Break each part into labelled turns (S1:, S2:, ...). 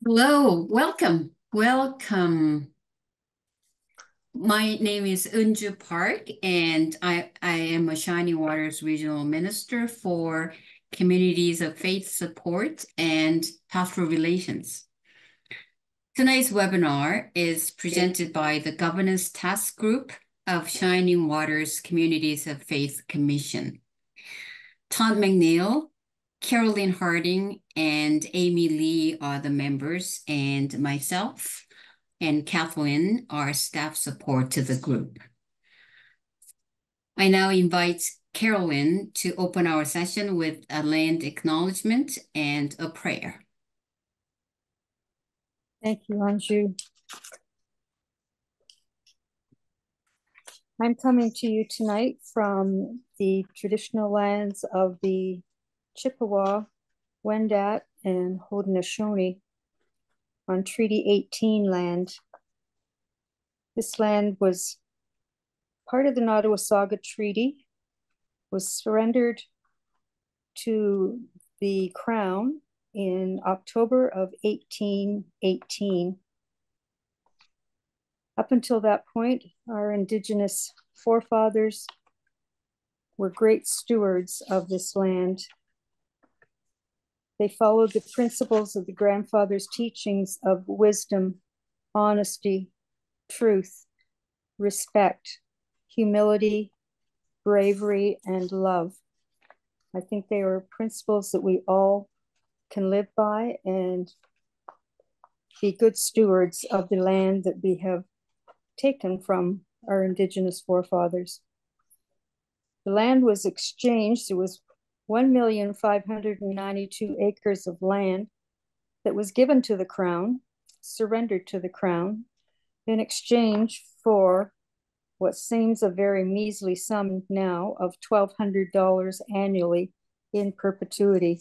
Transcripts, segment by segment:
S1: Hello, welcome. My name is Unju Park, and I am a Shining Waters Regional Minister for Communities of Faith Support and Pastoral Relations. Tonight's webinar is presented by the Governance Task Group of Shining Waters Communities of Faith Commission. Todd McNeil, Carolyn Harding, and Amy Lee are the members, and myself and Kathleen are staff support to the group. I now invite Carolyn to open our session with a land acknowledgement and a prayer.
S2: Thank you, Anju. I'm coming to you tonight from the traditional lands of the Chippewa, Wendat, and Haudenosaunee on Treaty 18 land. This land was part of the Nottawasaga Treaty, was surrendered to the Crown in October of 1818. Up until that point, our Indigenous forefathers were great stewards of this land. They followed the principles of the grandfather's teachings of wisdom, honesty, truth, respect, humility, bravery, and love. I think they are principles that we all can live by and be good stewards of the land that we have taken from our Indigenous forefathers. The land was exchanged. There was 1,592 acres of land that was given to the Crown, surrendered to the Crown, in exchange for what seems a very measly sum now of $1,200 annually in perpetuity.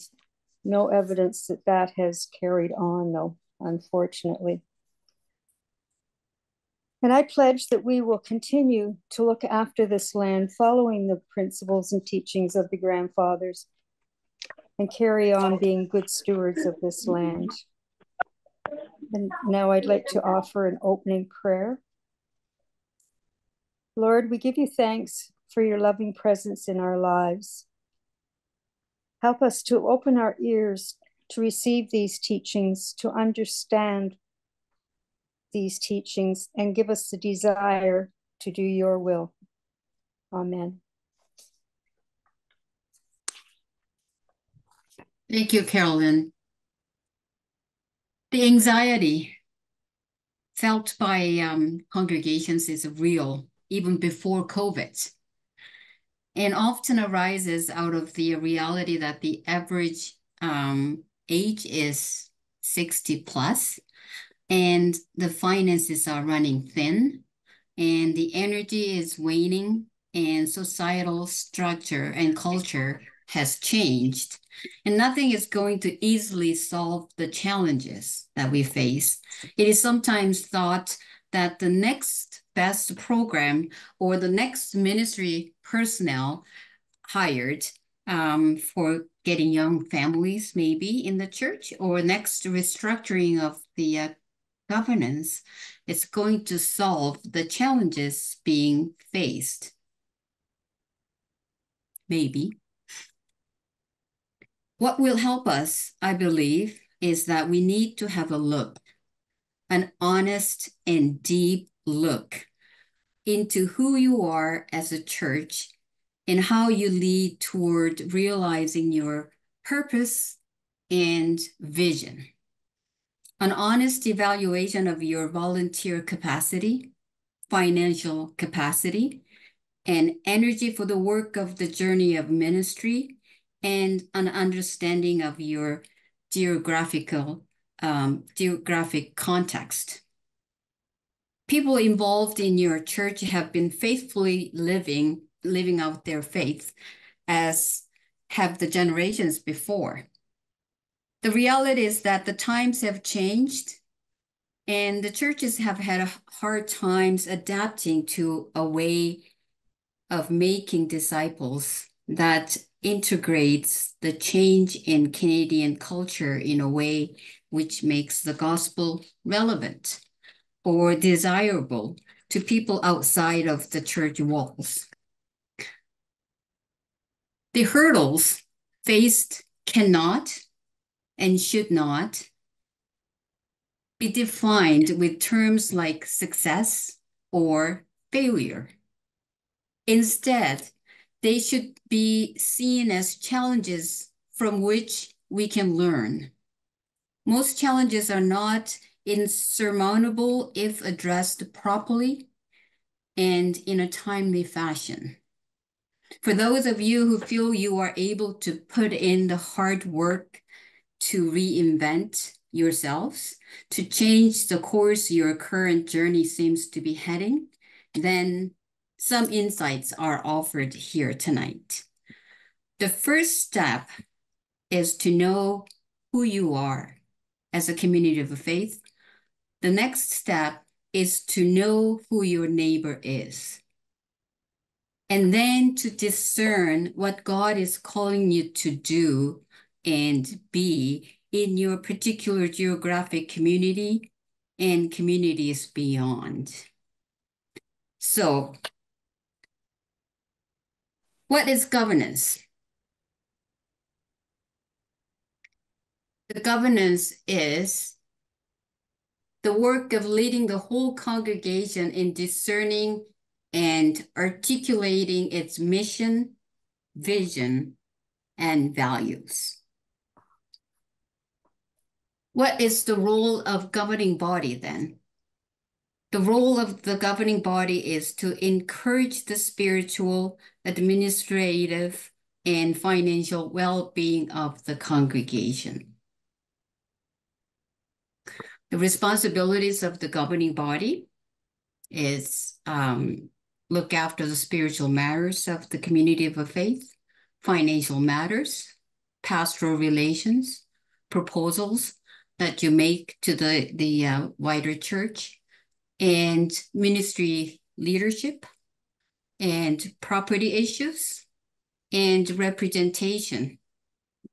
S2: No evidence that that has carried on, though, unfortunately. And I pledge that we will continue to look after this land following the principles and teachings of the grandfathers and carry on being good stewards of this land. And now I'd like to offer an opening prayer. Lord, we give you thanks for your loving presence in our lives. Help us to open our ears to receive these teachings, to understand these teachings, and give us the desire to do your will. Amen.
S1: Thank you, Carolyn. The anxiety felt by congregations is real, even before COVID, and often arises out of the reality that the average age is 60 plus, and the finances are running thin, and the energy is waning, and societal structure and culture has changed. And nothing is going to easily solve the challenges that we face. It is sometimes thought that the next best program or the next ministry personnel hired for getting young families maybe in the church, or next restructuring of the governance, is going to solve the challenges being faced. Maybe. What will help us, I believe, is that we need to have a look, an honest and deep look into who you are as a church and how you lead toward realizing your purpose and vision. An honest evaluation of your volunteer capacity, financial capacity, and energy for the work of the journey of ministry, and an understanding of your geographic context. People involved in your church have been faithfully living out their faith, as have the generations before. The reality is that the times have changed, and the churches have had hard times adapting to a way of making disciples that integrates the change in Canadian culture in a way which makes the gospel relevant or desirable to people outside of the church walls. The hurdles faced cannot and should not be defined with terms like success or failure. Instead, they should be seen as challenges from which we can learn. Most challenges are not insurmountable if addressed properly and in a timely fashion. For those of you who feel you are able to put in the hard work to reinvent yourselves, to change the course your current journey seems to be heading, then some insights are offered here tonight. The first step is to know who you are as a community of faith. The next step is to know who your neighbor is. And then to discern what God is calling you to do and be in your particular geographic community and communities beyond. So, what is governance? The governance is the work of leading the whole congregation in discerning and articulating its mission, vision, and values. What is the role of governing body then? The role of the governing body is to encourage the spiritual, administrative, and financial well-being of the congregation. The responsibilities of the governing body is look after the spiritual matters of the community of faith, financial matters, pastoral relations, proposals that you make to the wider church, and ministry leadership, and property issues, and representation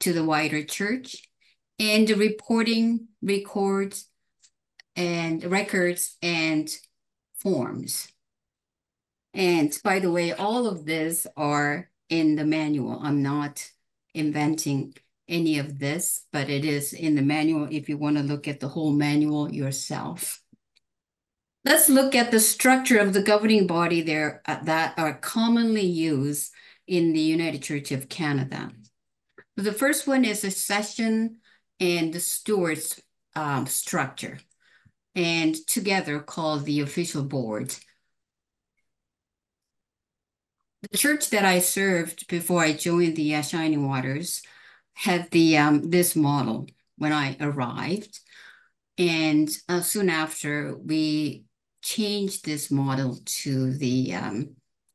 S1: to the wider church, and reporting, records, and records, and forms. And by the way, all of this are in the manual. I'm not inventing any of this, but it is in the manual if you want to look at the whole manual yourself. Let's look at the structure of the governing body there that are commonly used in the United Church of Canada. The first one is a session and the stewards structure, and together called the official board. The church that I served before I joined the Shining Waters had this model when I arrived, and soon after we changed this model to the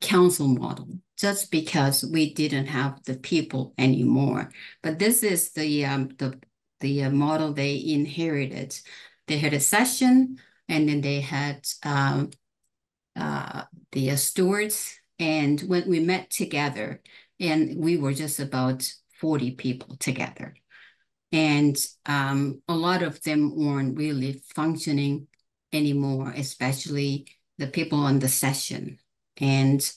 S1: council model, just because we didn't have the people anymore. But this is the model they inherited. They had a session, and then they had the stewards. And when we met together, and we were just about 40 people together. And a lot of them weren't really functioning anymore, especially the people on the session. And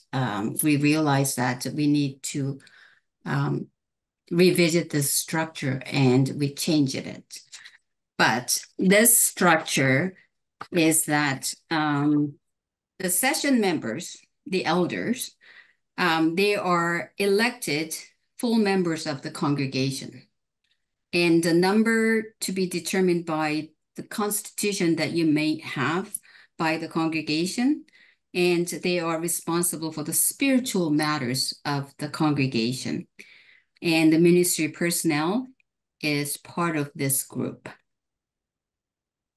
S1: we realized that we need to revisit the structure, and we changed it. But this structure is that the session members, the elders, they are elected full members of the congregation. And the number to be determined by the constitution that you may have by the congregation. And they are responsible for the spiritual matters of the congregation. And the ministry personnel is part of this group.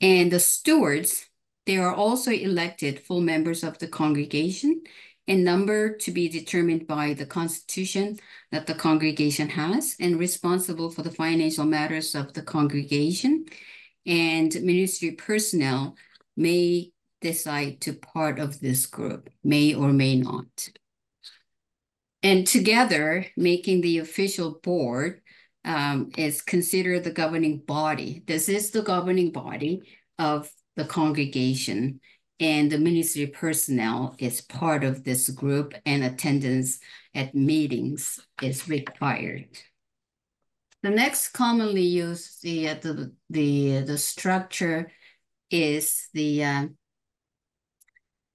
S1: And the stewards, they are also elected full members of the congregation, and number to be determined by the constitution that the congregation has, and responsible for the financial matters of the congregation. And ministry personnel may decide to part of this group, may or may not. And together, making the official board is considered the governing body. This is the governing body of the congregation, and the ministry personnel is part of this group, and attendance at meetings is required. The next commonly used the structure is the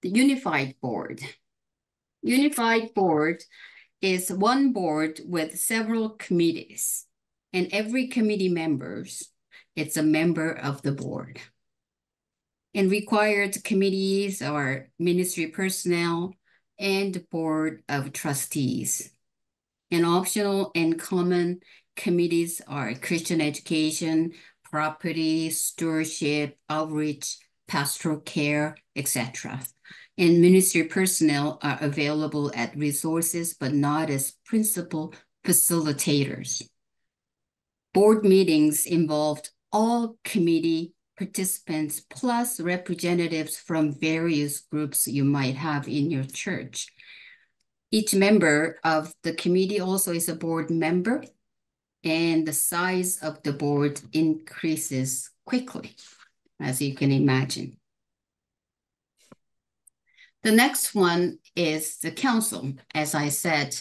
S1: unified board. Unified board is one board with several committees, and every committee members, it's a member of the board. And required committees are ministry personnel and the board of trustees. And optional and common committees are Christian education, property, stewardship, outreach, pastoral care, etc. And ministry personnel are available at resources, but not as principal facilitators. Board meetings involved all committee participants plus representatives from various groups you might have in your church. Each member of the committee also is a board member, and the size of the board increases quickly, as you can imagine. The next one is the council. As I said,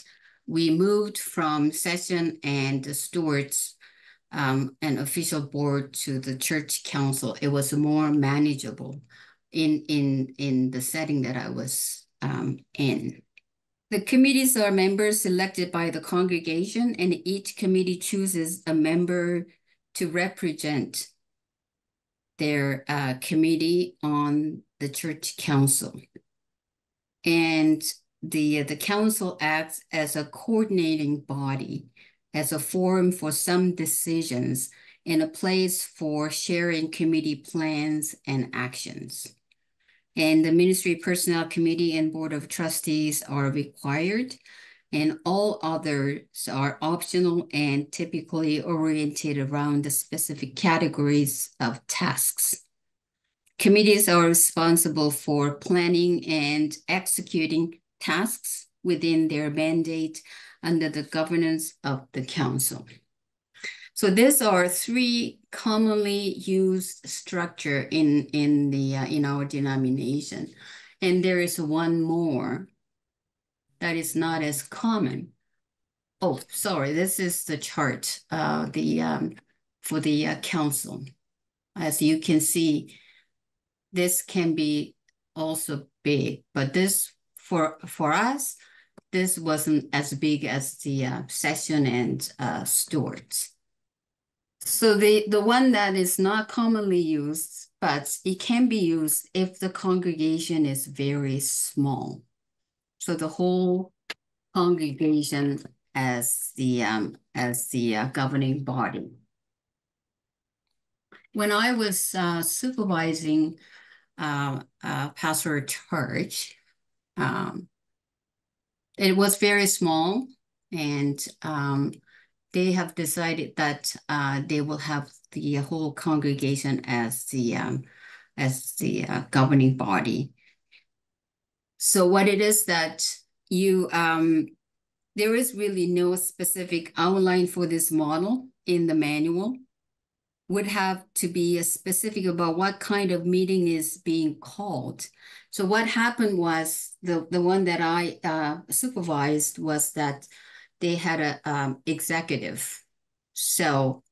S1: we moved from session and the stewards, an official board, to the church council. It was more manageable in the setting that I was in. The committees are members selected by the congregation, and each committee chooses a member to represent their committee on the church council. And the council acts as a coordinating body, as a forum for some decisions, and a place for sharing committee plans and actions. And the ministry personnel committee and board of trustees are required, and all others are optional and typically oriented around the specific categories of tasks. Committees are responsible for planning and executing tasks within their mandate under the governance of the council. So these are three commonly used structure in our denomination, and there is one more that is not as common. Oh, sorry, this is the chart for the council. As you can see, this can be also big, but this for us, this wasn't as big as the session and stewards. So the one that is not commonly used, but it can be used if the congregation is very small. So the whole congregation as the governing body. When I was supervising pastoral church, it was very small, and they have decided that they will have the whole congregation as the governing body. So what it is that you there is really no specific outline for this model in the manual. Would have to be specific about what kind of meeting is being called. So what happened was the one that I supervised was that they had a executive. So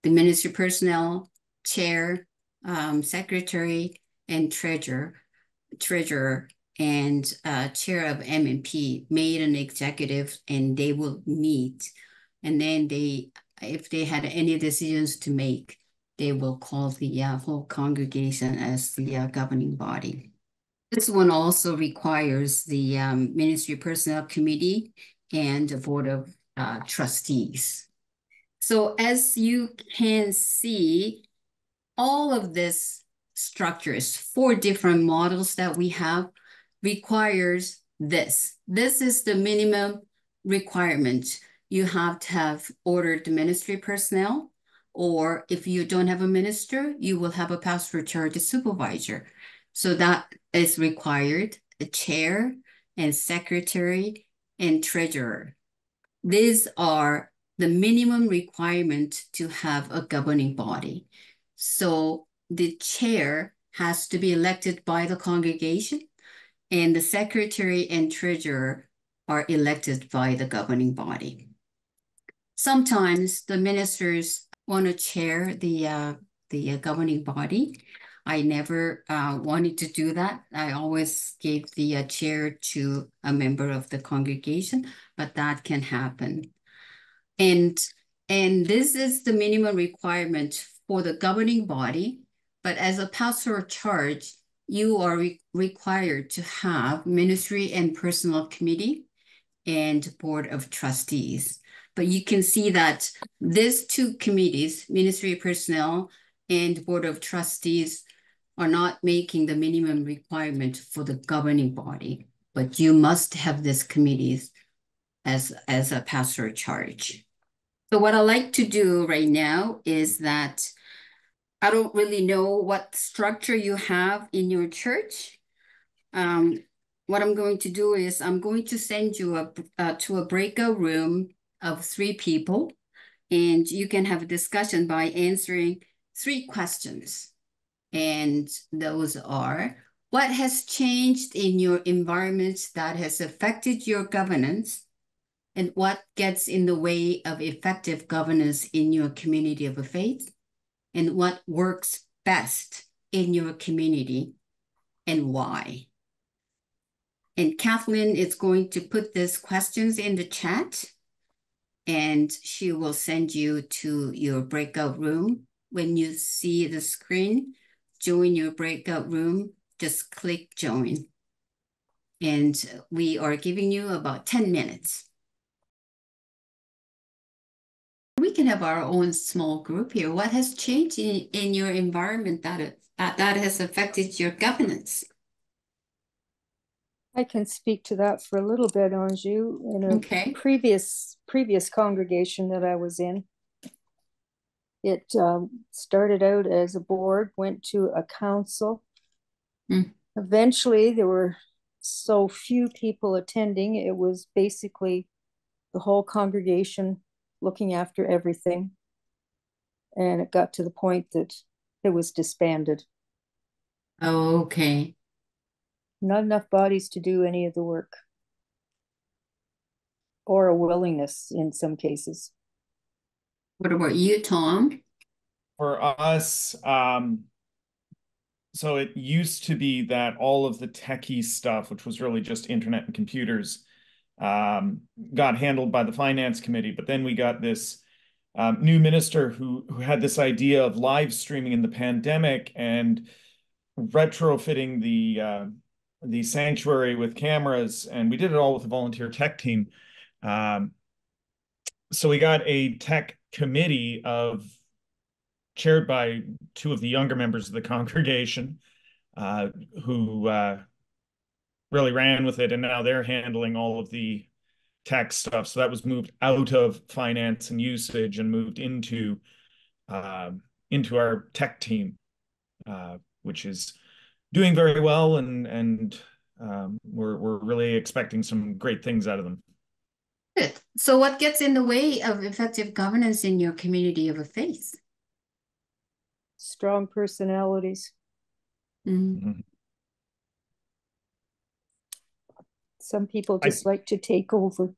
S1: the ministry personnel, chair, secretary, and treasurer, and chair of M&P made an executive, and they will meet. And then if they had any decisions to make, they will call the whole congregation as the governing body. This one also requires the ministry personnel committee and the board of trustees. So as you can see, all of this structures, 4 different models that we have, requires this. This is the minimum requirement. You have to have ordered ministry personnel, or if you don't have a minister, you will have a pastoral charge supervisor. So that is required, a chair and secretary and treasurer. These are the minimum requirement to have a governing body. So the chair has to be elected by the congregation, and the secretary and treasurer are elected by the governing body. Sometimes the ministers want to chair the governing body. I never wanted to do that. I always gave the chair to a member of the congregation, but that can happen. And this is the minimum requirement for the governing body. But as a pastoral charge, you are required to have ministry and personal committee and board of trustees. But you can see that these two committees, ministry personnel and board of trustees, are not making the minimum requirement for the governing body, but you must have these committees as a pastoral charge. So what I like to do right now is that I don't really know what structure you have in your church. What I'm going to do is I'm going to send you to a breakout room of 3 people, and you can have a discussion by answering 3 questions. And those are, what has changed in your environment that has affected your governance? And what gets in the way of effective governance in your community of faith? And what works best in your community and why? And Kathleen is going to put these questions in the chat, and she will send you to your breakout room. When you see the screen, join your breakout room, just click join. And we are giving you about 10 minutes. We can have our own small group here. What has changed in your environment that has affected your governance?
S2: I can speak to that for a little bit, Anju. In a
S1: Okay.
S2: previous congregation that I was in, it started out as a board, went to a council. Eventually, there were so few people attending, it was basically the whole congregation looking after everything. And it got to the point that it was disbanded.
S1: Okay.
S2: Not enough bodies to do any of the work, or a willingness in some cases.
S1: What about you, Tom?
S3: For us, so it used to be that all of the techie stuff, which was really just internet and computers, got handled by the finance committee. But then we got this new minister who had this idea of live streaming in the pandemic and retrofitting the sanctuary with cameras, and we did it all with a volunteer tech team. So we got a tech committee chaired by 2 of the younger members of the congregation, who really ran with it, and now they're handling all of the tech stuff. So that was moved out of finance and usage and moved into our tech team, which is doing very well, and we're really expecting some great things out of them.
S1: Good. So what gets in the way of effective governance in your community of faith?
S2: Strong personalities.
S1: Mm-hmm.
S2: Some people just like to take over.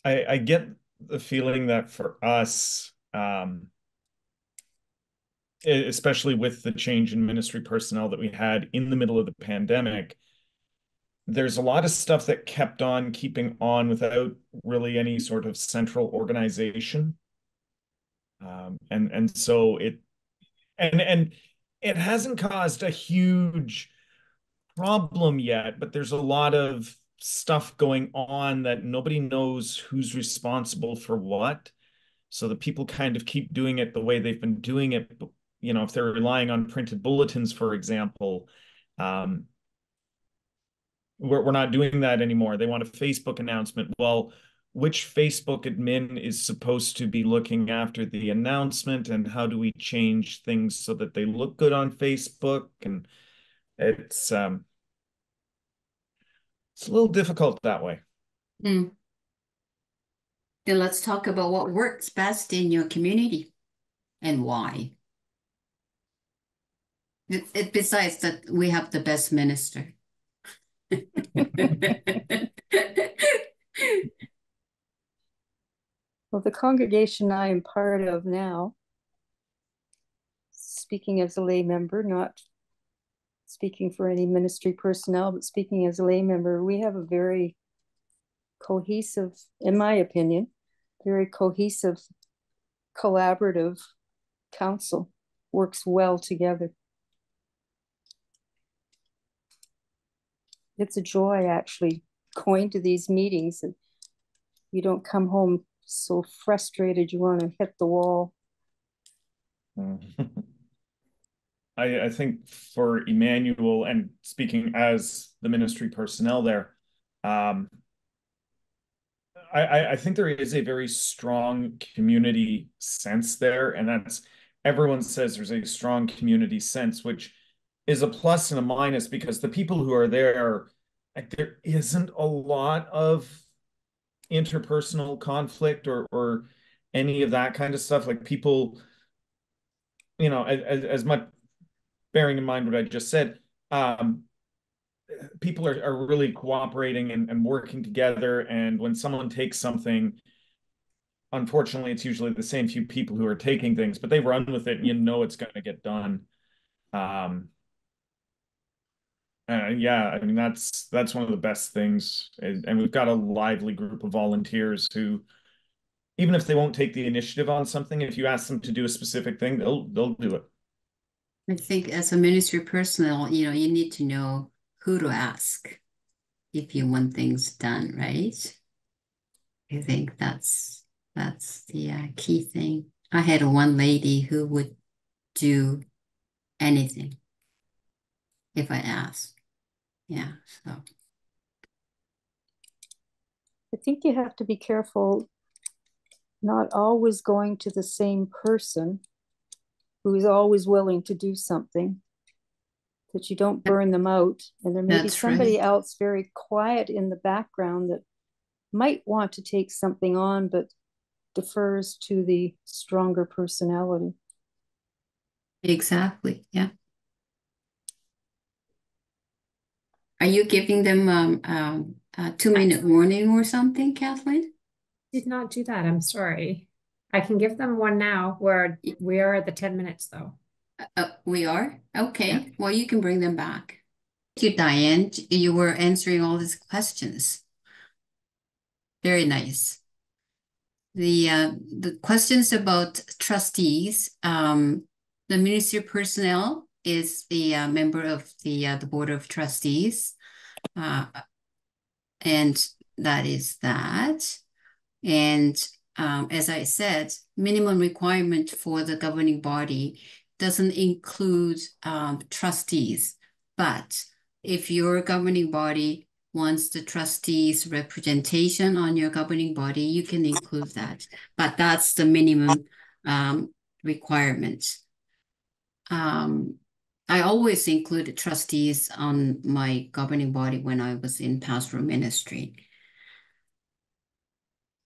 S3: I get the feeling that for us, especially with the change in ministry personnel that we had in the middle of the pandemic, there's a lot of stuff that kept on keeping on without really any sort of central organization. And so it hasn't caused a huge problem yet, but there's a lot of stuff going on that nobody knows who's responsible for what. So the people kind of keep doing it the way they've been doing it. But, if they're relying on printed bulletins, for example, we're not doing that anymore. They want a Facebook announcement. Well, which Facebook admin is supposed to be looking after the announcement, and how do we change things so that they look good on Facebook? And it's it's a little difficult that way.
S1: Mm. Then let's talk about what works best in your community and why. Besides that, we have the best minister.
S2: Well, the congregation I am part of now, speaking as a lay member, not speaking for any ministry personnel, but speaking as a lay member, we have a very cohesive, in my opinion, very cohesive, collaborative council, works well together. It's a joy actually going to these meetings, and you don't come home so frustrated you want to hit the wall.
S3: I think for Emmanuel, and speaking as the ministry personnel there, I think there is a very strong community sense there, and that's everyone says there's a strong community sense, which is a plus and a minus because the people who are there, like, there isn't a lot of interpersonal conflict or any of that kind of stuff. Like people, as much bearing in mind what I just said, people are really cooperating and working together. And when someone takes something, unfortunately, it's usually the same few people who are taking things, but they run with it and you know it's going to get done. Yeah, I mean, that's one of the best things. And we've got a lively group of volunteers who, even if they won't take the initiative on something, if you ask them to do a specific thing, they'll do it.
S1: I think as a ministry personnel, you need to know who to ask if you want things done, right? I think that's the key thing. I had one lady who would do anything if I asked. Yeah, so.
S2: I think you have to be careful not always going to the same person who is always willing to do something, that you don't burn them out. And there may be somebody
S1: right.
S2: else very quiet in the background that might want to take something on, but defers to the stronger personality.
S1: Exactly, yeah. Are you giving them a 2-minute warning or something, Kathleen?
S4: Did not do that. I'm sorry. I can give them one now where we are at the 10 minutes though.
S1: We are? Okay.
S4: Yeah.
S1: Well, you can bring them back. Thank you, Diane. You were answering all these questions. Very nice. The questions about trustees, the ministry personnel is a member of the board of trustees, and that is that. And as I said, minimum requirement for the governing body doesn't include trustees, but if your governing body wants the trustees representation on your governing body, you can include that, but that's the minimum requirement. I always included trustees on my governing body when I was in pastoral ministry.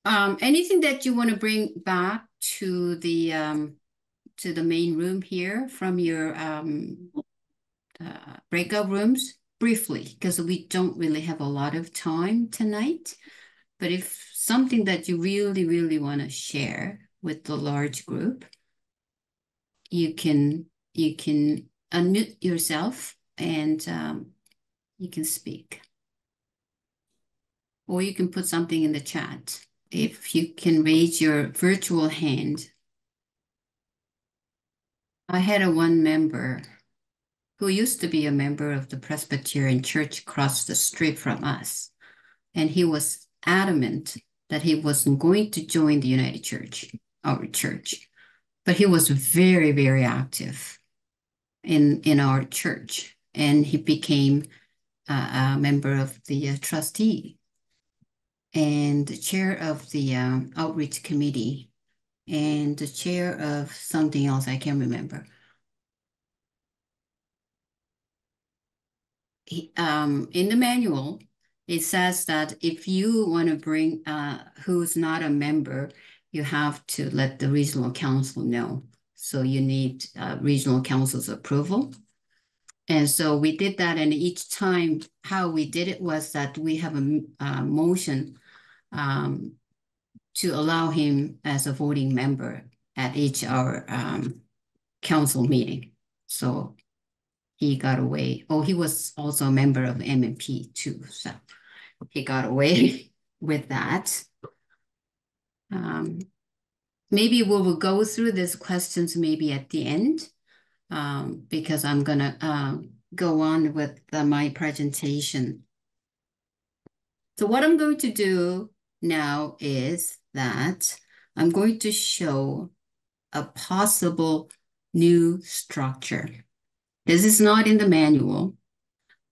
S1: Anything that you want to bring back to the main room here from your breakout rooms briefly, because we don't really have a lot of time tonight. But if something that you really, really want to share with the large group, you can unmute yourself and you can speak. Or you can put something in the chat. If you can raise your virtual hand. I had one member who used to be a member of the Presbyterian Church across the street from us. And he was adamant that he wasn't going to join the United Church, our church. But he was very, very active in our church. And he became a member of the trustee and the chair of the outreach committee and the chair of something else I can't remember. In the manual, it says that if you want to bring who's not a member, you have to let the regional council know. So you need regional council's approval. And so we did that, and each time how we did it was that we have a motion to allow him as a voting member at each our council meeting. So he got away. Oh, he was also a member of MMP too, so he got away with that. Maybe we will go through these questions maybe at the end, because I'm gonna go on with my presentation. So what I'm going to do now is that I'm going to show a possible new structure. This is not in the manual,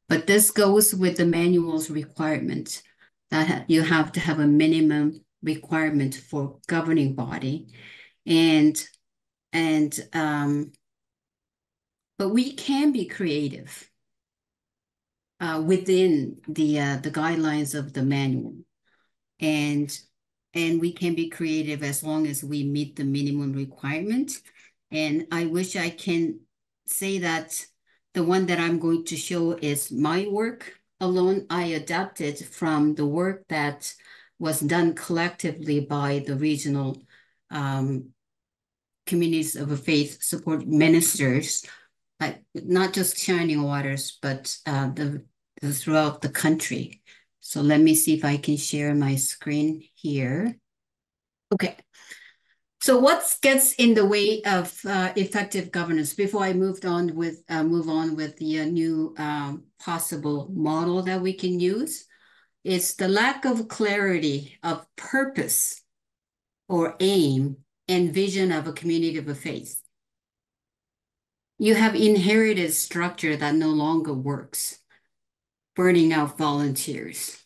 S1: but this goes with the manual's requirement that you have to have a minimum requirement for governing body. But we can be creative within the guidelines of the manual. And we can be creative as long as we meet the minimum requirement. And I wish I can say that the one that I'm going to show is my work alone. I adapted from the work that was done collectively by the regional communities of faith support ministers, not just Shining Waters, but throughout the country. So let me see if I can share my screen here. Okay. So what gets in the way of effective governance before I move on with the new possible model that we can use? It's the lack of clarity of purpose or aim and vision of a community of faith. You have inherited structure that no longer works, burning out volunteers.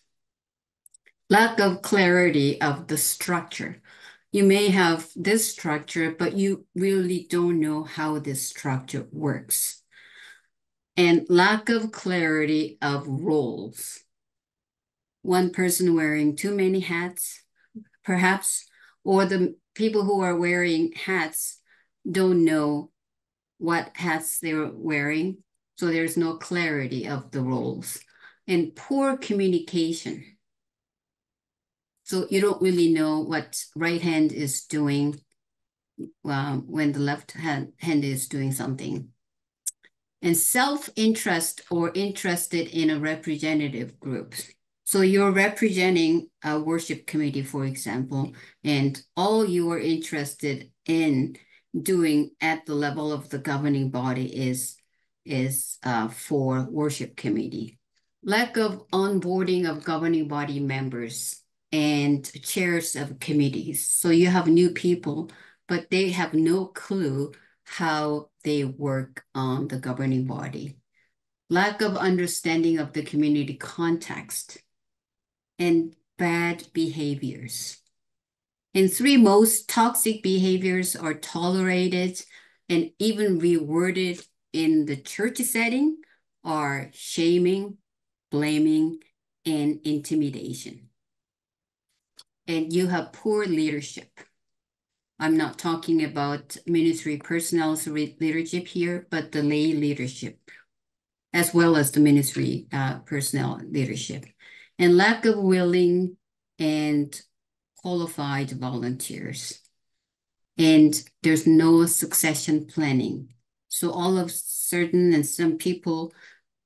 S1: Lack of clarity of the structure. You may have this structure, but you really don't know how this structure works. And lack of clarity of roles. One person wearing too many hats, perhaps, or the people who are wearing hats don't know what hats they're wearing. So there's no clarity of the roles. And poor communication. So you don't really know what right hand is doing when the left hand is doing something. And self-interest or interested in a representative group. So you're representing a worship committee, for example, and all you are interested in doing at the level of the governing body is for worship committee. Lack of onboarding of governing body members and chairs of committees. So you have new people, but they have no clue how they work on the governing body. Lack of understanding of the community context and bad behaviors. And three most toxic behaviors are tolerated and even rewarded in the church setting are shaming, blaming, and intimidation. And you have poor leadership. I'm not talking about ministry personnel's leadership here, but the lay leadership, as well as the ministry personnel leadership. And lack of willing and qualified volunteers. And there's no succession planning. So all of certain and some people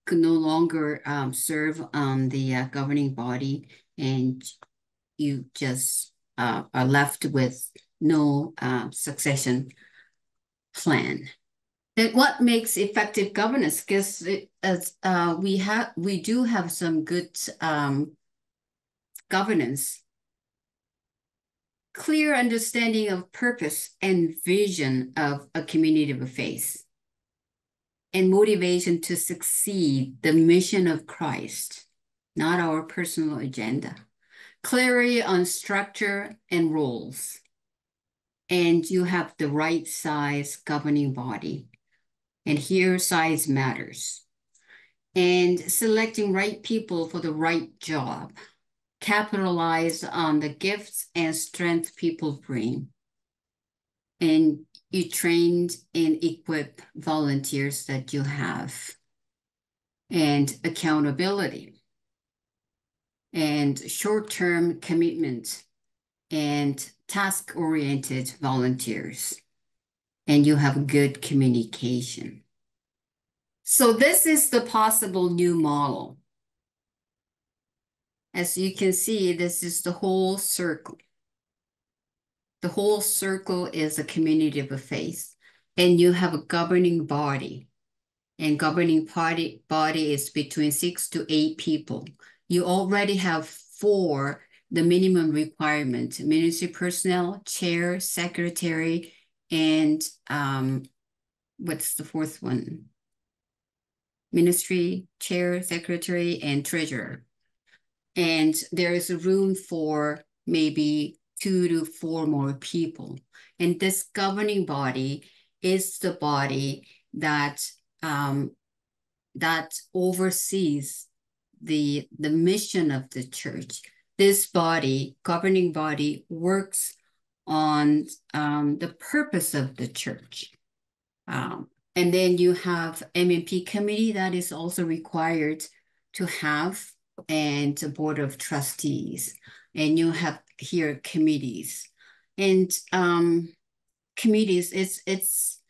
S1: could no longer serve on the governing body, and you just are left with no succession plan. And what makes effective governance? Because we do have some good governance. Clear understanding of purpose and vision of a community of faith, and motivation to succeed the mission of Christ, not our personal agenda. Clarity on structure and roles. And you have the right size governing body. And here size matters. and selecting right people for the right job. Capitalize on the gifts and strength people bring. And you trained and equip volunteers that you have. And accountability. And short-term commitment. And task-oriented volunteers. And you have good communication. So this is the possible new model. As you can see, this is the whole circle. The whole circle is a community of faith, and you have a governing body, and governing body is between 6 to 8 people. You already have 4, the minimum requirement: ministry personnel, chair, secretary, and what's the 4th one? Ministry, chair, secretary, and treasurer. And there is a room for maybe 2 to 4 more people. And this governing body is the body that that oversees the mission of the church. This body, governing body, works on the purpose of the church. And then you have M&P committee that is also required to have, and a board of trustees. And you have here committees. And committees, it's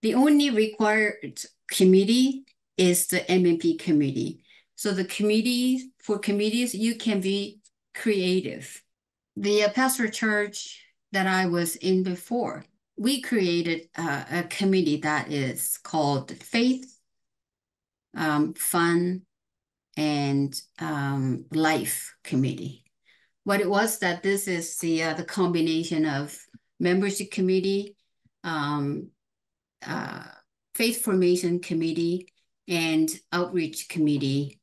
S1: the only required committee is the M&P committee. So the committee, for committees, you can be creative. The pastor church that I was in before, we created a committee that is called Faith, Fun, and Life Committee. What it was that this is the combination of membership committee, faith formation committee, and outreach committee.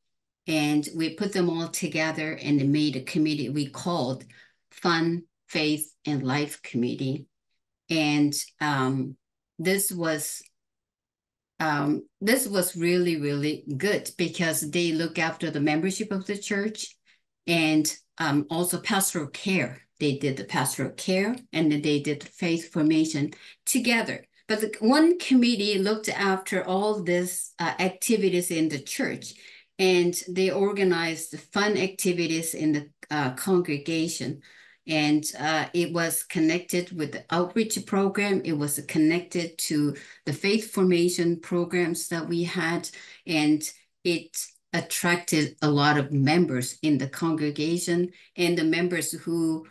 S1: And we put them all together and made a committee we called Fun, Faith, and Life Committee. And this was really, really good because they look after the membership of the church, and also pastoral care. They did the pastoral care, and then they did the faith formation together. But the one committee looked after all this activities in the church, and they organized fun activities in the congregation. And it was connected with the outreach program. It was connected to the faith formation programs that we had. And it attracted a lot of members in the congregation, and the members who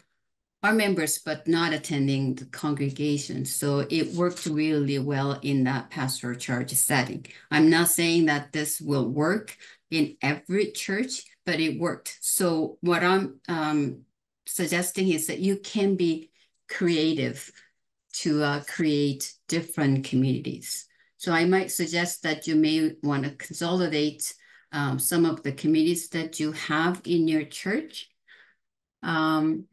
S1: are members but not attending the congregation. So it worked really well in that pastoral church setting. I'm not saying that this will work in every church, but it worked. So what I'm suggesting is that you can be creative to create different communities. So I might suggest that you may want to consolidate some of the committees that you have in your church. And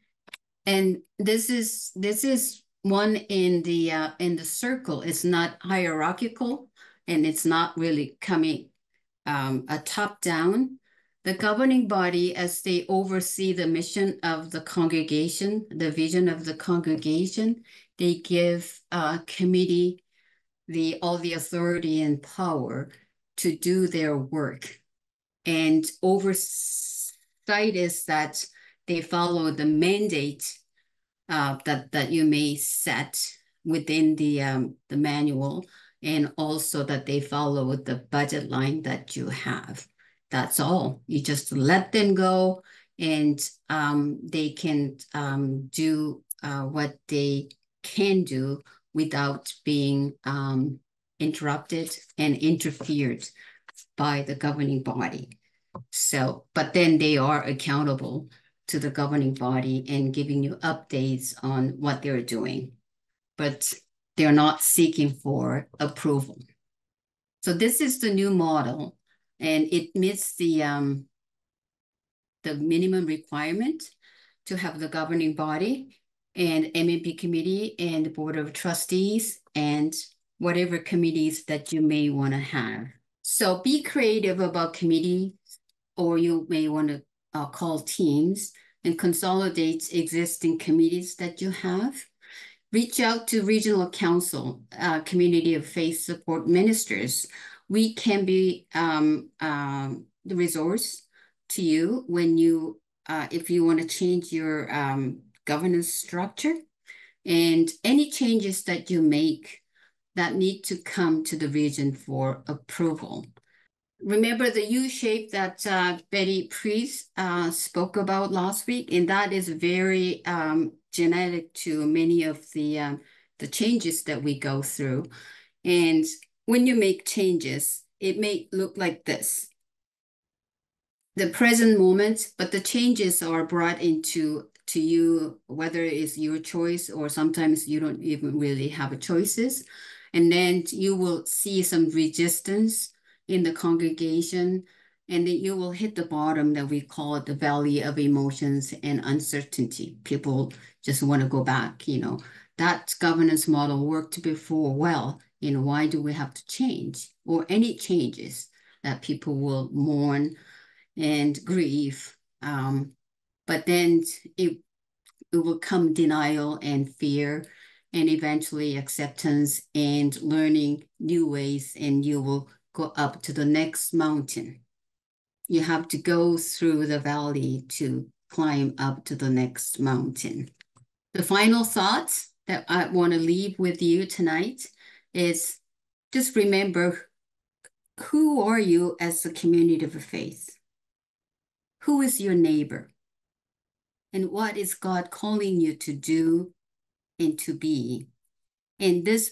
S1: this is one in the circle. It's not hierarchical, and it's not really coming a top down. The governing body, as they oversee the mission of the congregation, the vision of the congregation, they give committee all the authority and power to do their work. And oversight is that they follow the mandate that you may set within the manual, and also that they follow the budget line that you have. That's all. You just let them go, and they can do what they can do without being interrupted and interfered by the governing body. So, but then they are accountable to the governing body and giving you updates on what they're doing, but they're not seeking for approval. So this is the new model, and it meets the minimum requirement to have the governing body and M&P committee and the board of trustees and whatever committees that you may want to have. So be creative about committee, or you may want to call teams and consolidate existing committees that you have. Reach out to regional council, community of faith support ministers. We can be the resource to you when you, if you want to change your governance structure, and any changes that you make that need to come to the region for approval. Remember the U shape that Betty Priest spoke about last week, and that is very genetic to many of the changes that we go through. And when you make changes, it may look like this. The present moment, but the changes are brought into you, whether it's your choice or sometimes you don't even really have choices. And then you will see some resistance in the congregation, and then you will hit the bottom that we call it the valley of emotions and uncertainty. People just want to go back, that governance model worked before well, why do we have to change? Or any changes that people will mourn and grieve. But then it will come denial and fear, and eventually acceptance and learning new ways, and you will go up to the next mountain. You have to go through the valley to climb up to the next mountain. The final thought that I want to leave with you tonight is just remember, who are you as a community of faith? Who is your neighbor? And what is God calling you to do and to be? And these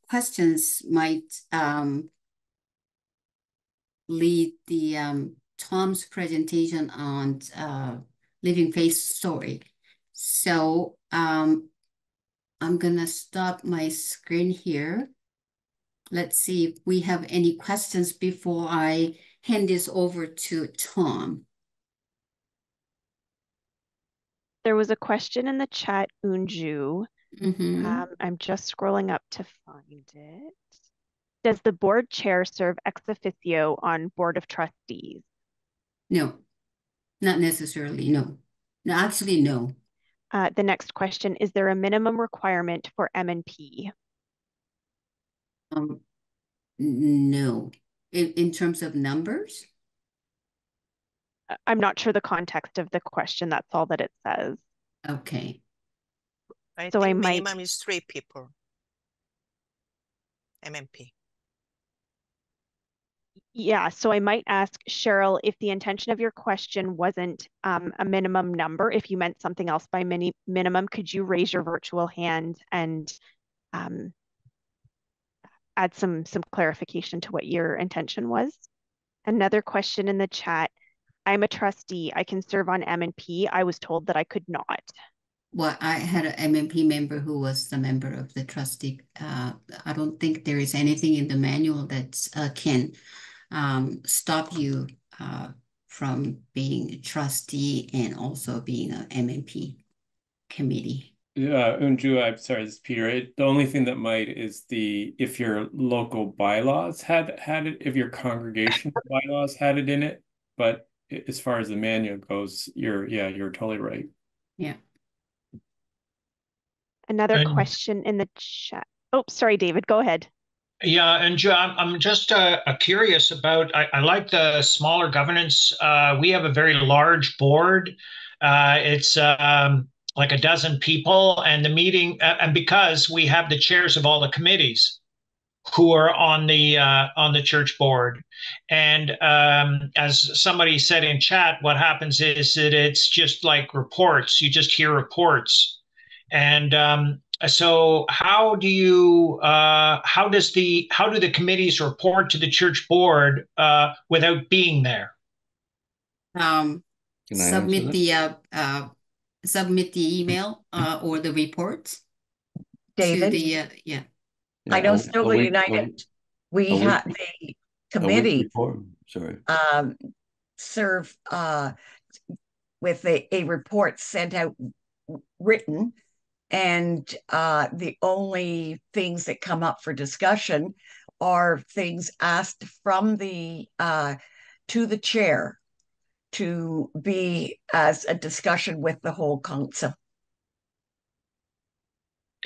S1: questions might lead the Tom's presentation on Living Faith Story. So I'm gonna stop my screen here. Let's see if we have any questions before I hand this over to Tom.
S5: There was a question in the chat, Unju. I'm just scrolling up to find it. Does the board chair serve ex officio on board of trustees?
S1: No, not necessarily, no. No, actually, no.
S5: The next question, is there a minimum requirement for M&P?
S1: No. In terms of numbers?
S5: I'm not sure the context of the question. That's all that it says.
S1: Okay.
S6: I think minimum is 3 people. M&P.
S5: Yeah, so I might ask Cheryl, if the intention of your question wasn't a minimum number, if you meant something else by minimum, could you raise your virtual hand and add some clarification to what your intention was? Another question in the chat. I'm a trustee. I can serve on M&P. I was told that I could not.
S1: Well, I had an M&P member who was the member of the trustee. I don't think there is anything in the manual that can stop you from being a trustee and also being an M&P committee.
S7: Yeah, Unju, I'm sorry, this is Peter. The only thing that might is if your local bylaws had it, if your congregation bylaws had it in it, but as far as the manual goes, you're totally right.
S1: Yeah.
S5: Another question in the chat. Oh, sorry, David, go ahead.
S8: Yeah, and I'm just curious about, I like the smaller governance. We have a very large board. It's like a dozen people, and the meeting, and because we have the chairs of all the committees who are on the church board. And as somebody said in chat, what happens is that it's just like reports. You just hear reports. And so how do the committees report to the church board without being there?
S1: Submit the email or the report.
S9: David,
S1: to the yeah.
S9: I know Civil United, we had the committee serve with a report sent out written, and the only things that come up for discussion are things asked from the to the chair to be as a discussion with the whole council.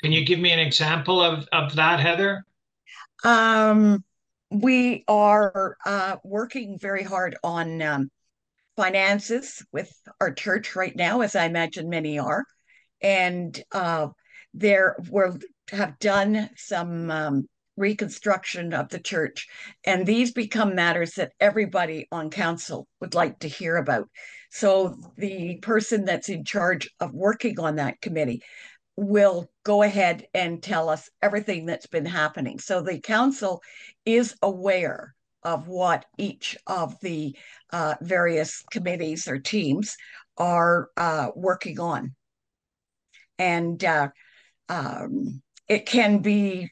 S8: Can you give me an example of that, Heather?
S9: We are working very hard on finances with our church right now, as I imagine many are. And there we'll have done some reconstruction of the church. And these become matters that everybody on council would like to hear about. So the person that's in charge of working on that committee will go ahead and tell us everything that's been happening. So the council is aware of what each of the various committees or teams are working on. And it can be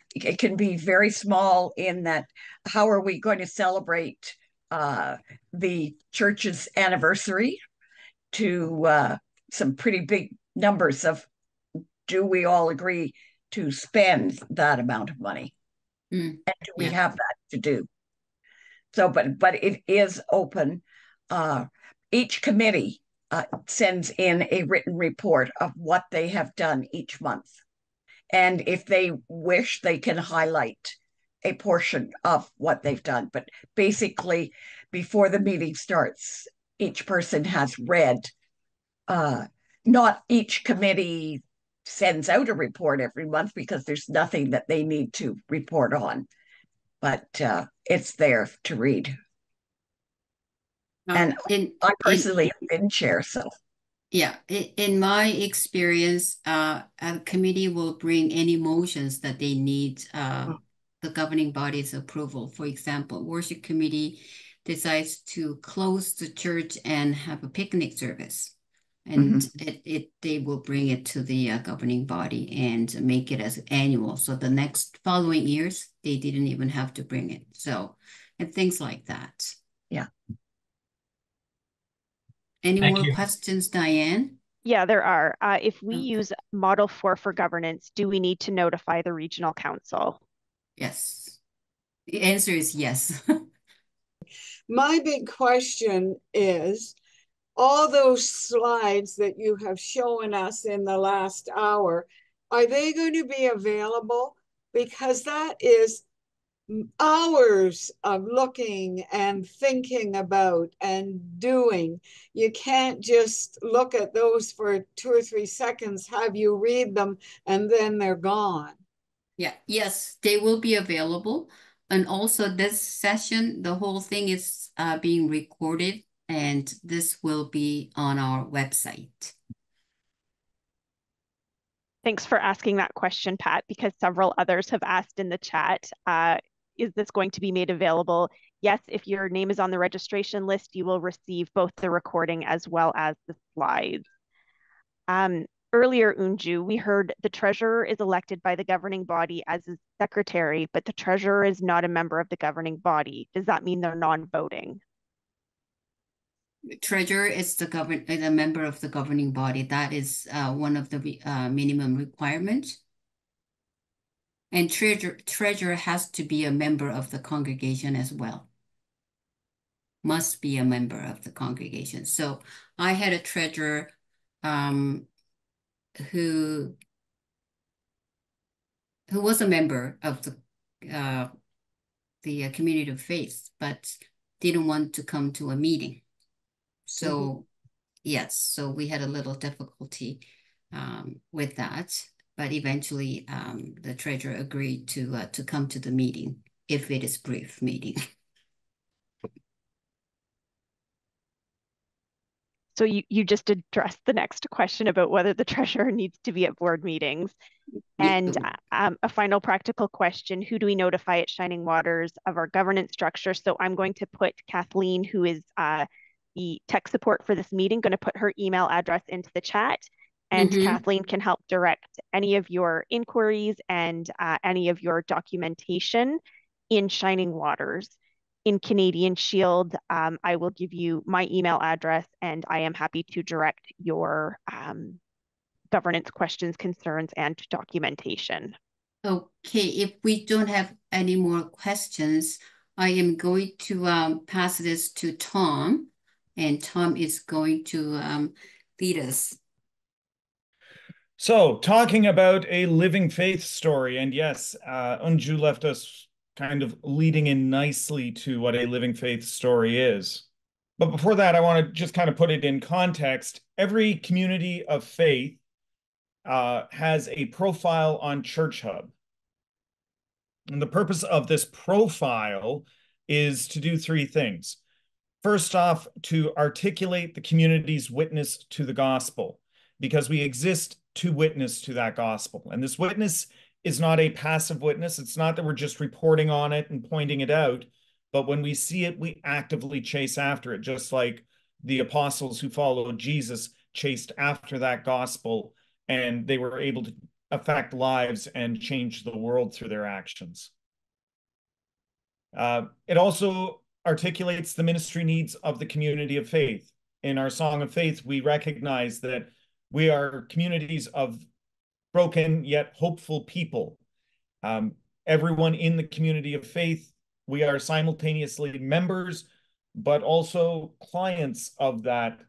S9: very small in that, how are we going to celebrate the church's anniversary, to some pretty big numbers of, do we all agree to spend that amount of money? And do we have that to do? So, but it is open. Each committee sends in a written report of what they have done each month. And if they wish, they can highlight a portion of what they've done. But basically, before the meeting starts, each person has read. Not each committee sends out a report every month because there's nothing that they need to report on, but it's there to read. And I personally have been chair, so.
S1: Yeah, in my experience, a committee will bring any motions that they need the governing body's approval. For example, worship committee decides to close the church and have a picnic service. And they will bring it to the governing body and make it as annual. So the next following years, they didn't even have to bring it. So, and things like that.
S9: Yeah.
S1: Any more questions, Diane?
S5: Yeah, there are. If we use Model 4 for governance, do we need to notify the regional council?
S1: Yes. The answer is yes.
S10: My big question is, all those slides that you have shown us in the last hour, are they going to be available? Because that is hours of looking and thinking about and doing. You can't just look at those for 2 or 3 seconds, have you read them, and then they're gone.
S1: Yeah, yes, they will be available. And also this session, the whole thing is being recorded, and this will be on our website.
S5: Thanks for asking that question, Pat, because several others have asked in the chat, is this going to be made available? Yes, if your name is on the registration list, you will receive both the recording as well as the slides. Earlier, Unju, we heard the treasurer is elected by the governing body as a secretary, but the treasurer is not a member of the governing body. Does that mean they're non-voting?
S1: Treasurer is the member of the governing body. That is one of the minimum requirements. And treasurer has to be a member of the congregation as well. Must be a member of the congregation. So I had a treasurer who was a member of the community of faith, but didn't want to come to a meeting. So yes, so we had a little difficulty with that, but eventually the treasurer agreed to come to the meeting if it is brief meeting.
S5: So you just addressed the next question about whether the treasurer needs to be at board meetings. And a final practical question, who do we notify at Shining Waters of our governance structure? So I'm going to put Kathleen, who is the tech support for this meeting, going to put her email address into the chat, and Kathleen can help direct any of your inquiries and any of your documentation in Shining Waters. In Canadian Shield, I will give you my email address, and I am happy to direct your governance questions, concerns, and documentation.
S1: Okay, if we don't have any more questions, I am going to pass this to Tom, and Tom is going to lead us.
S3: So, talking about a living faith story, and yes, Unju left us kind of leading in nicely to what a living faith story is. But before that, I want to just kind of put it in context. Every community of faith has a profile on ChurchHub. And the purpose of this profile is to do three things. First off, to articulate the community's witness to the gospel, because we exist to witness to that gospel. And this witness is not a passive witness. It's not that we're just reporting on it and pointing it out, but when we see it, we actively chase after it, just like the apostles who followed Jesus chased after that gospel, and they were able to affect lives and change the world through their actions. It also articulates the ministry needs of the community of faith. In our Song of Faith, we recognize that we are communities of broken yet hopeful people. Everyone in the community of faith, we are simultaneously members, but also clients of that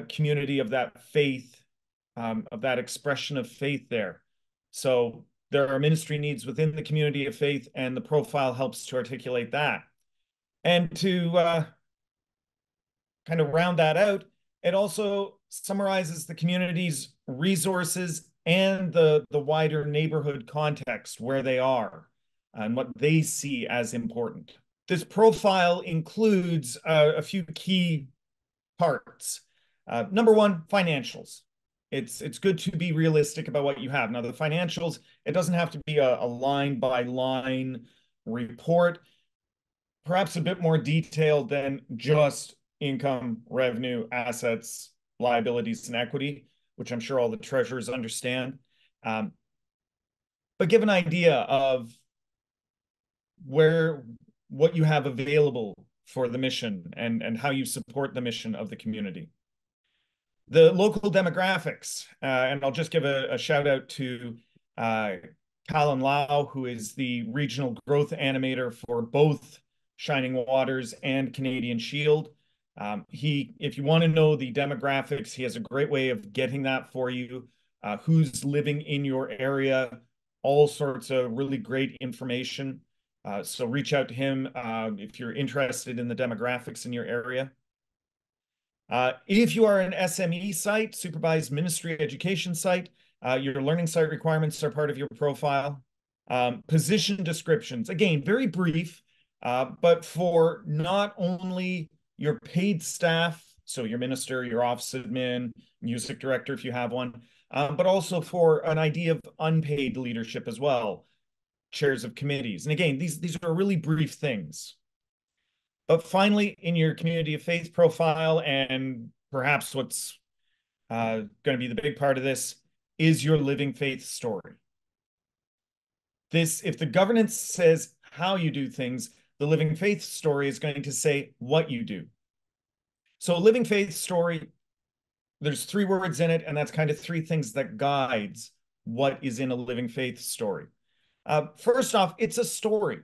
S3: community, of that faith, of that expression of faith there. So there are ministry needs within the community of faith, and the profile helps to articulate that. And to kind of round that out, it also summarizes the community's resources and the wider neighborhood context where they are and what they see as important. This profile includes a few key parts. Number one, financials. It's good to be realistic about what you have. Now, the financials, it doesn't have to be a line-by-line report, perhaps a bit more detailed than just income, revenue, assets, liabilities, and equity, which I'm sure all the treasurers understand. But give an idea of what you have available for the mission and how you support the mission of the community. The local demographics, and I'll just give a shout out to Colin Lau, who is the regional growth animator for both Shining Waters and Canadian Shield. If you want to know the demographics, he has a great way of getting that for you. Who's living in your area, all sorts of really great information. So reach out to him if you're interested in the demographics in your area. If you are an SME site, supervised ministry education site, your learning site requirements are part of your profile. Position descriptions, again, very brief, but for not only your paid staff, so your minister, your office admin, music director if you have one, but also for an idea of unpaid leadership as well, chairs of committees. And again, these are really brief things. But finally, in your community of faith profile, and perhaps what's going to be the big part of this, is your living faith story. If the governance says how you do things, the living faith story is going to say what you do. So a living faith story, there's 3 words in it, and that's kind of 3 things that guides what is in a living faith story. First off, it's a story.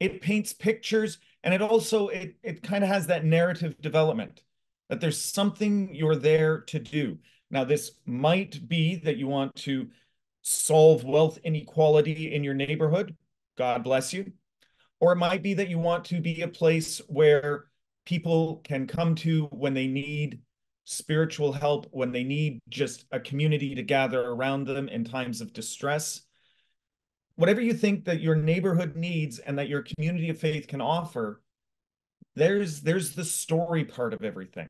S3: It paints pictures, and it kind of has that narrative development, that there's something you're there to do. Now, this might be that you want to solve wealth inequality in your neighborhood. God bless you. Or it might be that you want to be a place where people can come to when they need spiritual help, when they need just a community to gather around them in times of distress. Whatever you think that your neighborhood needs and that your community of faith can offer, there's the story part of everything.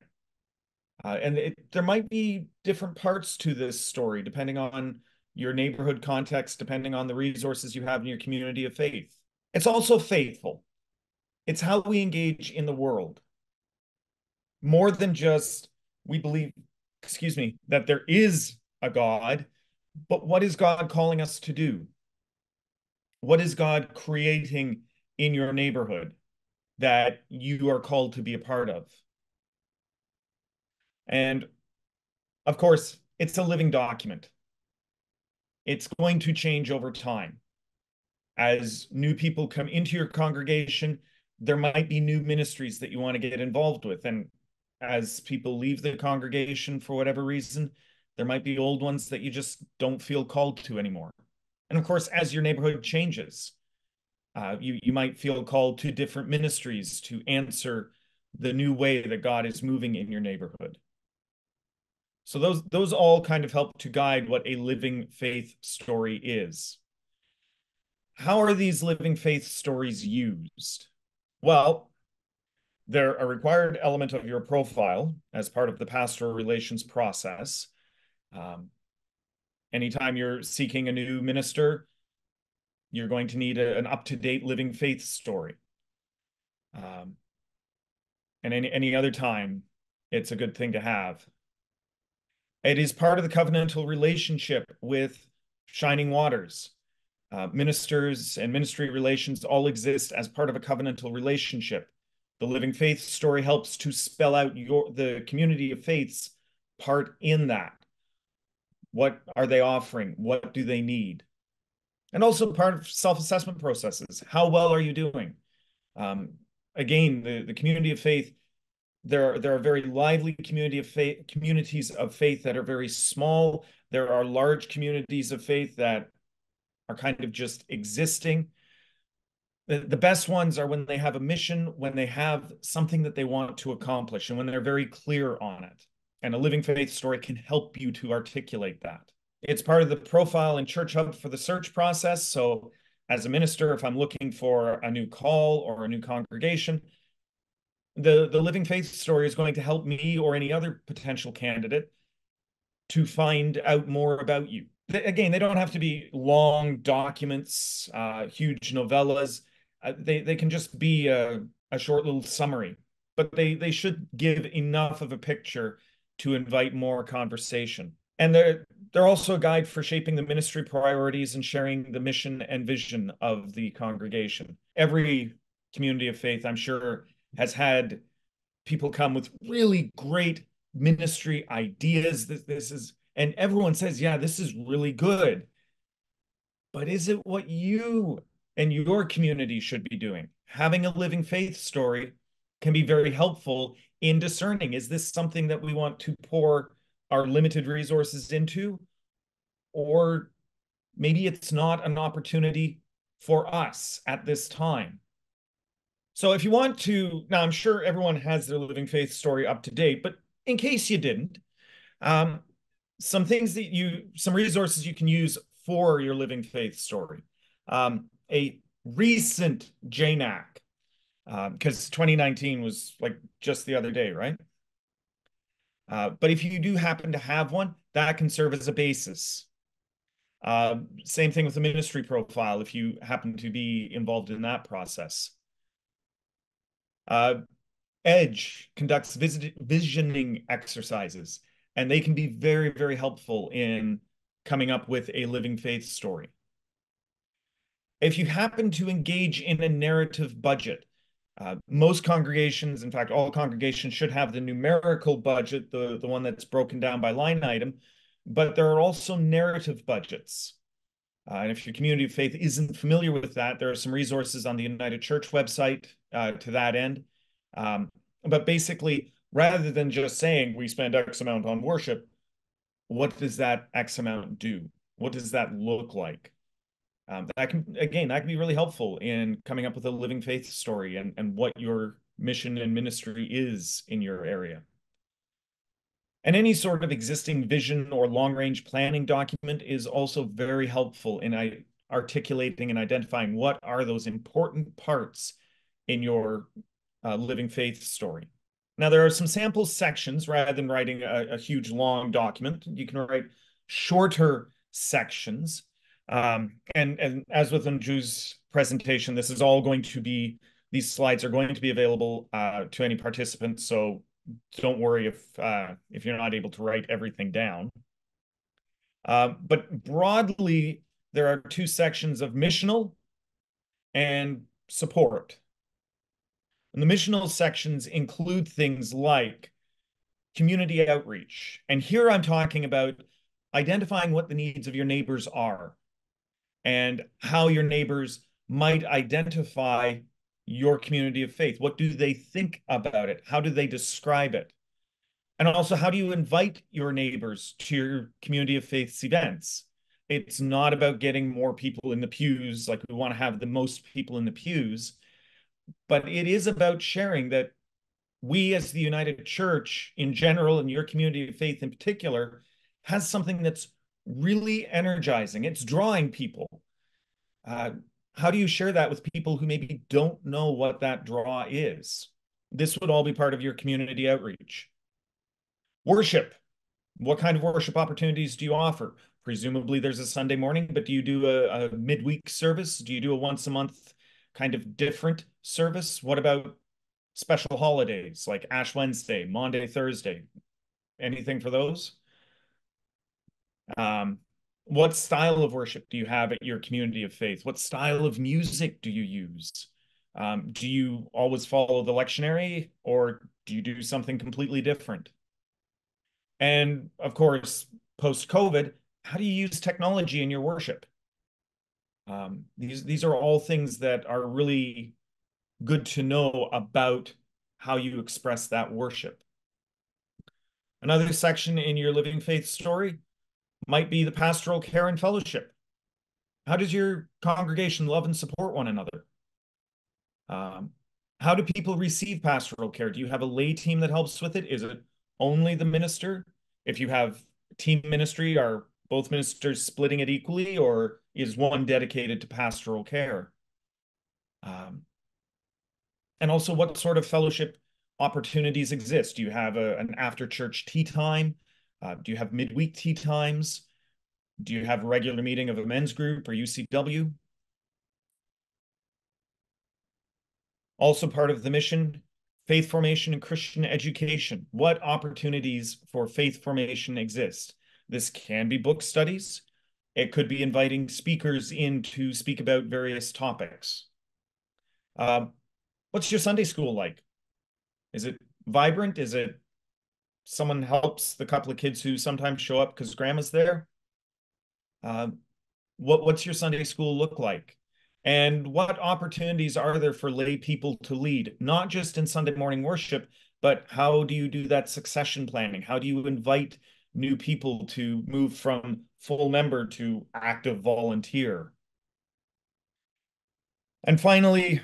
S3: And there might be different parts to this story, depending on your neighborhood context, depending on the resources you have in your community of faith. It's also faithful. It's how we engage in the world. More than just, we believe, that there is a God, but what is God calling us to do? What is God creating in your neighborhood that you are called to be a part of? And of course, it's a living document. it's going to change over time. As new people come into your congregation, there might be new ministries that you want to get involved with. And as people leave the congregation for whatever reason, there might be old ones that you just don't feel called to anymore. And of course, as your neighborhood changes, you might feel called to different ministries to answer the new way that God is moving in your neighborhood. So those all kind of help to guide what a living faith story is. How are these living faith stories used? Well, they're a required element of your profile as part of the pastoral relations process. Anytime you're seeking a new minister, you're going to need an up-to-date living faith story. And any other time, it's a good thing to have. It is part of the covenantal relationship with Shining Waters. Ministers and ministry relations all exist as part of a covenantal relationship. The living faith story helps to spell out the community of faith's part in that. What are they offering? What do they need? And also part of self-assessment processes. How well are you doing? Again, the community of faith, there are very lively communities of faith that are very small. There are large communities of faith that are kind of just existing. The best ones are when they have a mission, when they have something that they want to accomplish, and when they're very clear on it. And a living faith story can help you to articulate that. It's part of the profile and Church Hub for the search process. So as a minister, if I'm looking for a new call or a new congregation, the living faith story is going to help me or any other potential candidate to find out more about you. Again, they don't have to be long documents, huge novellas. They can just be a short little summary, but they should give enough of a picture to invite more conversation. And they're also a guide for shaping the ministry priorities and sharing the mission and vision of the congregation. Every community of faith, I'm sure, has had people come with really great ministry ideas. And everyone says, yeah, this is really good. But is it what you and your community should be doing? Having a living faith story can be very helpful in discerning, is this something that we want to pour our limited resources into? Or maybe it's not an opportunity for us at this time. So if you want to, now I'm sure everyone has their living faith story up to date, but in case you didn't, some resources you can use for your living faith story. A recent JNAC, because 2019 was like just the other day, right? But if you do happen to have one, that can serve as a basis. Same thing with the ministry profile if you happen to be involved in that process. EDGE conducts visioning exercises, and they can be very, very helpful in coming up with a living faith story. If you happen to engage in a narrative budget, most congregations, in fact, all congregations should have the numerical budget, the one that's broken down by line item, but there are also narrative budgets. And if your community of faith isn't familiar with that, there are some resources on the United Church website to that end. But basically, rather than just saying we spend X amount on worship, what does that X amount do? What does that look like? That can be really helpful in coming up with a living faith story and what your mission and ministry is in your area. And any sort of existing vision or long-range planning document is also very helpful in articulating and identifying what are those important parts in your living faith story. Now, there are some sample sections rather than writing a huge, long document. You can write shorter sections. And as with Unju's presentation, these slides are going to be available to any participant. So don't worry if you're not able to write everything down. But broadly, there are two sections of missional and support. And the missional sections include things like community outreach. And here I'm talking about identifying what the needs of your neighbors are and how your neighbors might identify your community of faith. What do they think about it? How do they describe it? And also, how do you invite your neighbors to your community of faith's events? It's not about getting more people in the pews, like we want to have the most people in the pews, but it is about sharing that we as the United Church in general, and your community of faith in particular, has something that's really energizing. It's drawing people. How do you share that with people who maybe don't know what that draw is? This would all be part of your community outreach. Worship. What kind of worship opportunities do you offer? Presumably there's a Sunday morning, but do you do a midweek service? Do you do a once a month kind of different service? What about special holidays like Ash Wednesday, Maundy, Thursday? Anything for those? What style of worship do you have at your community of faith? What style of music do you use? Do you always follow the lectionary, or do you do something completely different? And of course, post-COVID, how do you use technology in your worship? These are all things that are really good to know about how you express that worship. Another section in your living faith story might be the pastoral care and fellowship. How does your congregation love and support one another? How do people receive pastoral care? Do you have a lay team that helps with it? Is it only the minister? If you have team ministry, are both ministers splitting it equally, or is one dedicated to pastoral care? And also, what sort of fellowship opportunities exist? Do you have an after-church tea time? Do you have midweek tea times? Do you have a regular meeting of a men's group or UCW? Also part of the mission, faith formation and Christian education. What opportunities for faith formation exist? This can be book studies. It could be inviting speakers in to speak about various topics. What's your Sunday school like? Is it vibrant? Is it someone helps the couple of kids who sometimes show up because grandma's there? What's your Sunday school look like? And what opportunities are there for lay people to lead, not just in Sunday morning worship, but how do you do that succession planning? How do you invite new people to move from full member to active volunteer? And finally,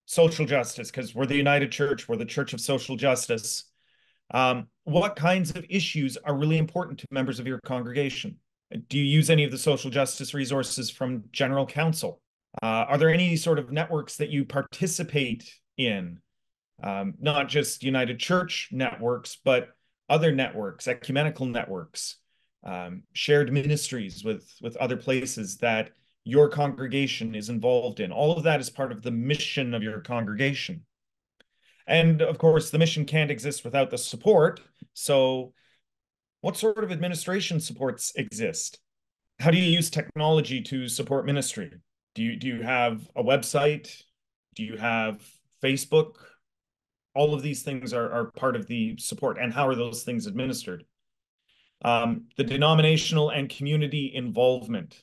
S3: social justice, because we're the United Church, we're the Church of Social Justice. What kinds of issues are really important to members of your congregation? Do you use any of the social justice resources from General Council? Are there any sort of networks that you participate in? Not just United Church networks, but other networks, ecumenical networks, shared ministries with other places that your congregation is involved in. All of that is part of the mission of your congregation. And of course, the mission can't exist without the support. So what sort of administration supports exist? How do you use technology to support ministry? Do you have a website? Do you have Facebook? All of these things are part of the support. And how are those things administered? The denominational and community involvement.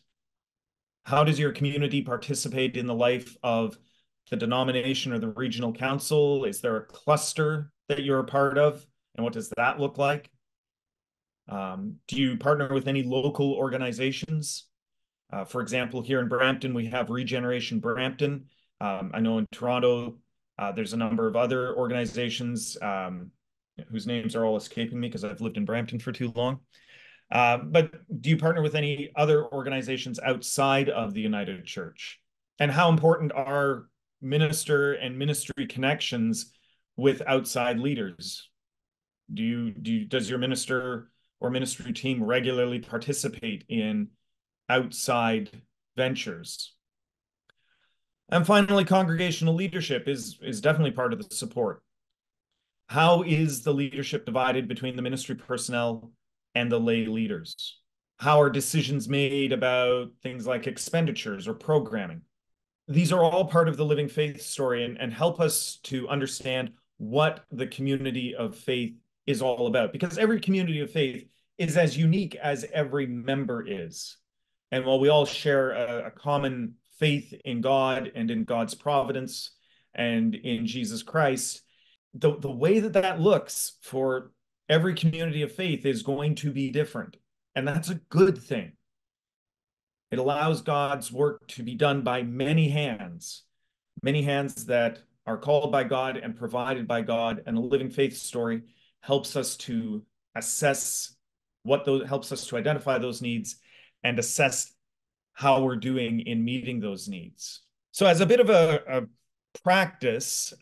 S3: How does your community participate in the life of the denomination or the regional council? Is there a cluster that you're a part of? And what does that look like? Do you partner with any local organizations? For example, here in Brampton, we have Regeneration Brampton. I know in Toronto, there's a number of other organizations whose names are all escaping me because I've lived in Brampton for too long. But do you partner with any other organizations outside of the United Church? And how important are minister and ministry connections with outside leaders? Does your minister or ministry team regularly participate in outside ventures? And finally, congregational leadership is definitely part of the support. How is the leadership divided between the ministry personnel and the lay leaders? How are decisions made about things like expenditures or programming? These are all part of the living faith story and help us to understand what the community of faith is all about. Because every community of faith is as unique as every member is. And while we all share a common faith in God and in God's providence and in Jesus Christ, the way that that looks for every community of faith is going to be different. And that's a good thing. It allows God's work to be done by many hands that are called by God and provided by God. And the Living Faith story helps us to assess helps us to identify those needs and assess how we're doing in meeting those needs. So as a bit of a practice,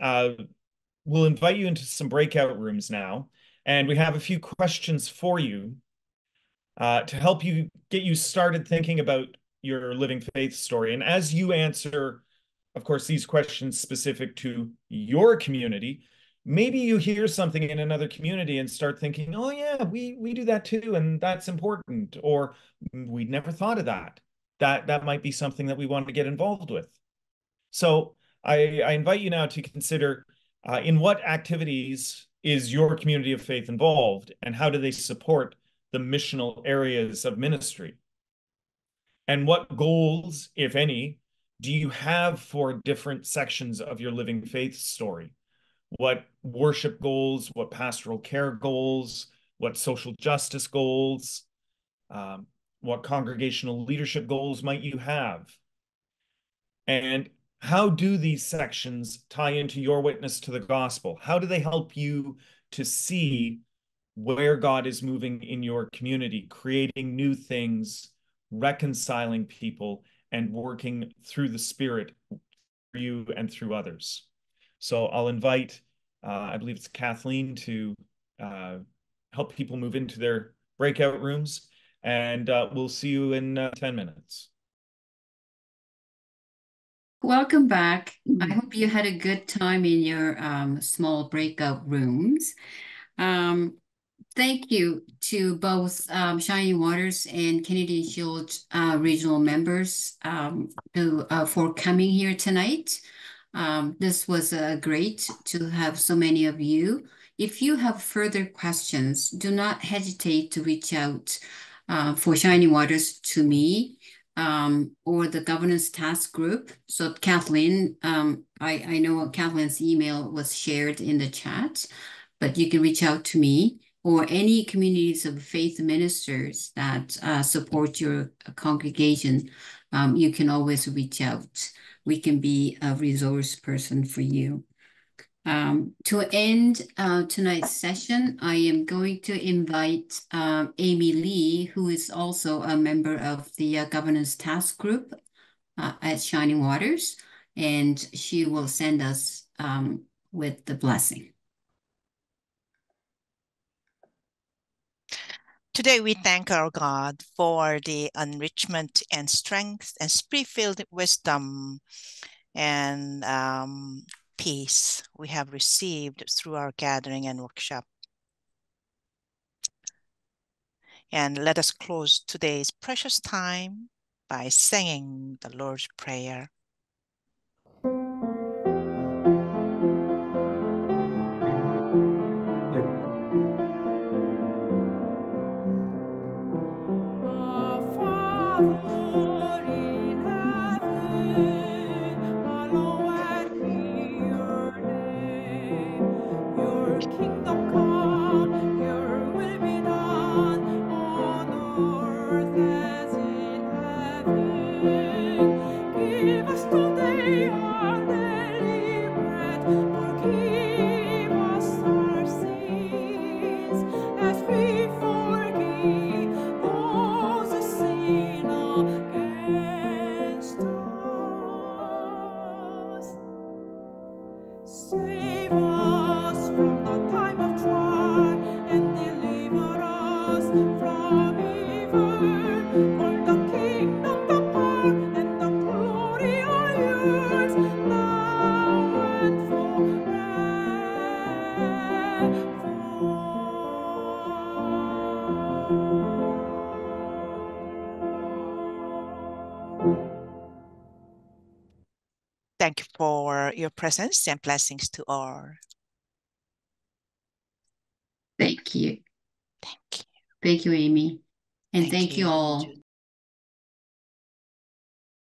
S3: we'll invite you into some breakout rooms now. And we have a few questions for you to help you get you started thinking about your Living Faith story. And as you answer, of course, these questions specific to your community, maybe you hear something in another community and start thinking, oh yeah, we do that too, and that's important, or we'd never thought of that. That might be something that we want to get involved with. So I invite you now to consider in what activities is your community of faith involved, and how do they support the missional areas of ministry? And what goals, if any, do you have for different sections of your Living Faith story? What worship goals, what pastoral care goals, what social justice goals, what congregational leadership goals might you have? And how do these sections tie into your witness to the gospel? How do they help you to see where God is moving in your community, creating new things, reconciling people, and working through the Spirit for you and through others? So I'll invite, I believe it's Kathleen, to help people move into their breakout rooms, and we'll see you in 10 minutes.
S1: Welcome back. I hope you had a good time in your small breakout rooms. Thank you to both Shining Waters and Canadian Shield regional members for coming here tonight. This was great to have so many of you. If you have further questions, do not hesitate to reach out for Shining Waters to me or the governance task group. So Kathleen, I know Kathleen's email was shared in the chat, but you can reach out to me or any communities of faith ministers that support your congregation. You can always reach out. We can be a resource person for you. To end tonight's session, I am going to invite Amy Lee, who is also a member of the governance task group at Shining Waters, and she will send us with the blessing.
S6: Today, we thank our God for the enrichment and strength and spirit-filled wisdom and peace we have received through our gathering and workshop. And let us close today's precious time by singing the Lord's Prayer. Thank you for your presence and blessings to all.
S1: Thank you.
S6: Thank you.
S1: Thank you, Amy. And thank you all.